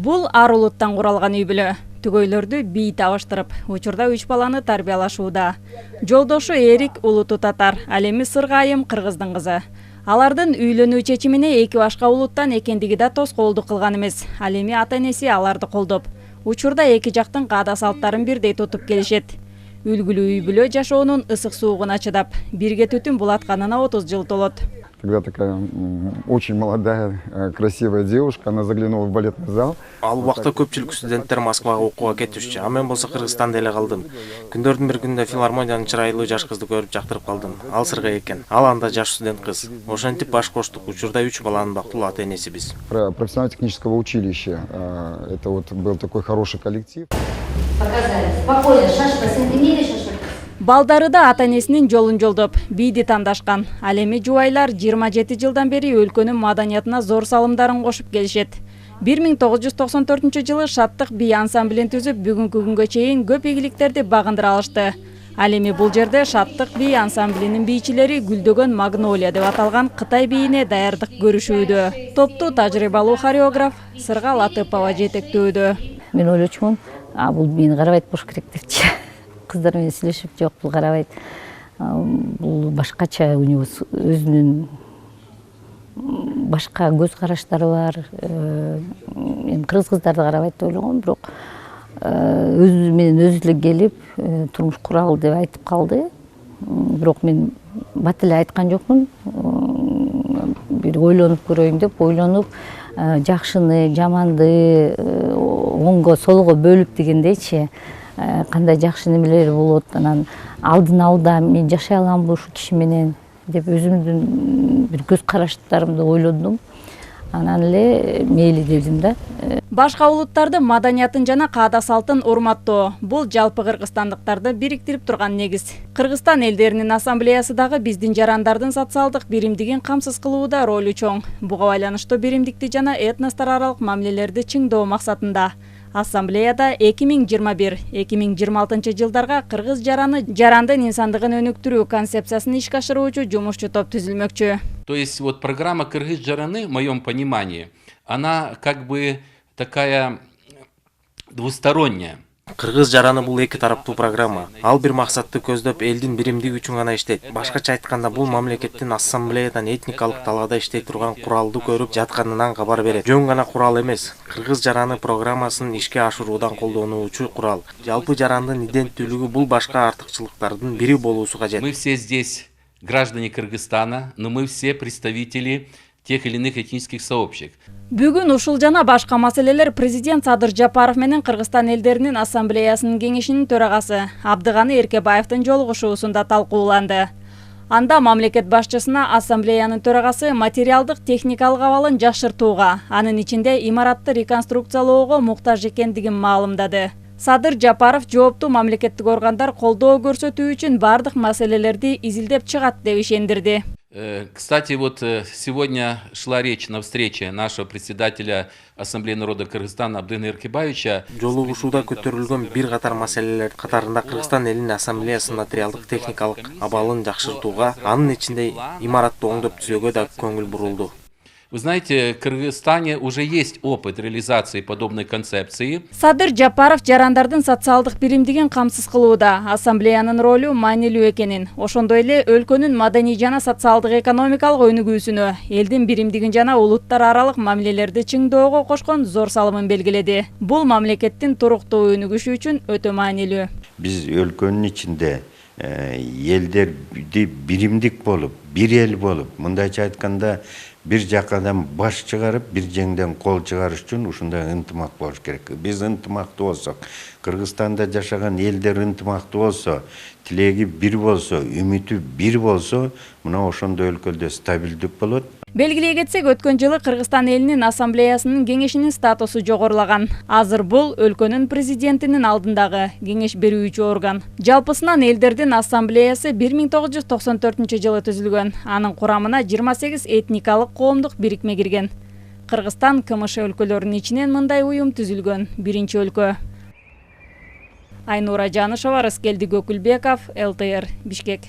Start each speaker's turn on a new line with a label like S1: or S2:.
S1: Бул ар улуттан куралган үй бүлө. Түгөйлөрдү бий табыштырып, учурда 3 баланы тарбиялашууда. Жолдошу Эрик улуту татар, ал эми Сыргайым кыргыздын кызы. Алардын үйлөнүү чечимине эки башка улуттан экендиги да тоскоолдук кылган эмес. Ал эми ата-энеси аларды колдоп. Учурда эки жактын каада салттарын бирдей тутуп келишет. Үлгүлүү үй бүлө жашоонун ысык суугуна чыдап, бирге түтүн булатканына 30 жыл толот.
S2: Когда такая очень молодая, красивая девушка, она заглянула в балетный зал.
S3: Ал убакта көпчүлүк студенттер Москвага окууга кетишчү. А мен болсо Кыргызстанда эле калдым. Күндөрдүн бир күнүндө филармониянын чырайлуу жаш кызды көрүп жактырып калдым. Ал Сыргай экен. Ал анда жаш студент кыз. Ошентип баш коштук. Учурда 3 баланын бактылуу ата-энесибиз.
S2: Профессионально-технического училища. Это вот был такой хороший коллектив.
S4: Показали. Спокойно, шашка, сантиметр шашка.
S1: Балдары да ата-энесинин жолун жолдоп, бийди тандашкан. Ал эми жубайлар 27 жылдан бери өлкөнүн маданиятына зор салымдарын кошуп келишет. 1994 жылы Шаттык бий ансамблин түзүп, бүгүнкү күнгө чейин көп ийгиликтерди багындыра алышты. Ал эми бул жерде Шаттык бий ансамблинин бийчилери гүлдөгөн магнолия деп аталган Кытай бийине даярдык көрүшүүдө. Топту тажрыйбалуу хореограф Сырга Латыпова жетектөөдө.
S4: Мен ойлочумун, бул мени карабайт болуш керек депчи. Кыздар менен сүйлөшүп, жок, бул карабайт. Бул башкача, өзүнүн башка көз караштары бар. Эми кыргыз кыздарды карабайт деп ойлогом, бирок өзү менен өзү эле келип, турмуш куралы деп айтып калды. Бирок мен бат эле айткан жокмун. Бир ойлонуп көрөйүн деп, ойлонуп, жакшыны, жаманды оңго, солго бөлүп дегендейчи. Кандай жакшы немелер болот, анан алдын алда мен жашай аламбы ушу киши менен деп өзүмдүн бир көз караштарымды ойлодум. Анан эле мейли дедим да.
S1: Башка улуттардын маданиятын жана каада салтын урматтоо бул жалпы кыргызстандыктарды бириктирип турган негиз. Кыргызстан элдеринин ассамблеясы дагы биздин жарандардын социалдык биримдигин камсыз кылууда ролу чоң. Буга байланыштуу биримдикти жана этностор аралык мамилелерди чыңдоо максатында Ассамблеяда 2021-2026 жылдарга кыргыз жарандын инсандыгын өнүктүрүү концепциясын ишке ашыруучу жумушчу топ түзүлмөкчү.
S5: То есть вот программа «Кыргыз жараны», в моем понимании, она как бы такая двусторонняя.
S3: Кыргыз жараны бул эки тараптуу программа. Ал бир максатты көздөп, элдин биримдиги үчүн гана иштейт. Башкача айтканда, бул мамлекеттин ассамблеядан этникалык талаада иштей турган куралды көрүп жатканынан кабар берет. Жөн гана курал эмес, Кыргыз жараны программасын ишке ашыруудан колдонуучу курал. Жалпы жарандын иденттүүлүгү бул башка артыкчылыктардын бири болуусу кажет.
S5: Мы все здесь граждане Кыргызстана, но мы все представители тех или иных этнических сообществ.
S1: Бүгүн ушул жана башка маселелер президент Садыр Жапаров менен Кыргызстан элдеринин ассамблеясынын кеңешинин төрагасы Абдыганы Эркебаевдин жолугушуусунда талкууланды. Анда мамлекет башчысына ассамблеянын төрагасы материалдык техникалык абалын жакшыртууга, анын ичинде имаратты реконструкциялоого муктаж экендигин маалымдады. Садыр Жапаров жооптуу мамлекеттик органдар колдоо көрсөтүү үчүн бардык маселелерди изилдеп чыгат деп ишендирди.
S5: Кстати, вот сегодня шла речь на встрече нашего председателя Ассамблеи народа Кыргызстана Абдыгана Эркебаевича.
S3: Жолугушууда көтөрүлгөн бир катар маселелер катарында Кыргызстан элинин ассамблеясынын материалдык техникалык абалын жакшыртууга, анын ичинде имаратты оңдоп түзүүгө да көңүл бурулду.
S5: Вы знаете, в Кыргызстане уже есть опыт реализации подобной концепции.
S1: Садыр Жапаров жарандардын социалдык биримдигин камсыз кылууда ассамблеянын ролу маанилүү экенин, ошондой эле өлкөнүн маданий жана социалдык экономикалык өнүгүүсүнө, элдин биримдигин жана улуттар аралык мамилелерди чыңдоого кошкон зор салымын белгиледи. Бул мамлекеттин туруктуу өнүгүшү үчүн өтө маанилүү.
S6: Биз өлкөнүн ичинде элдерди биримдик болуп, бир эл болуп, мындайча айтканда бир жакадан баш чыгарып, бир жеңден кол чыгарыш үчүн ушундай ынтымак болуш керек. Биз ынтымактуу болсок, Кыргызстанда жашаган элдер ынтымактуу болсо, тилеги бир болсо, үмүтү бир болсо, мына ошондой өлкөдө стабилдик болот.
S1: Белгилей кетсек, өткөн жылы Кыргызстан элинин ассамблеясынын кеңешинин статусу жогорулаган. Азыр бул өлкөнүн президентинин алдындагы кеңеш берүүчү орган. Жалпысынан элдердин ассамблеясы 1994 жылы түзүлгөн. Анын курамына 28 этникалык коомдук бирикме кирген. Кыргызстан КМШ өлкөлөрүнүн ичинен мындай уюм түзүлгөн биринчи өлкө. Айнура Жанышева, Раскелди Гөкүлбеков, ЛТР, Бишкек.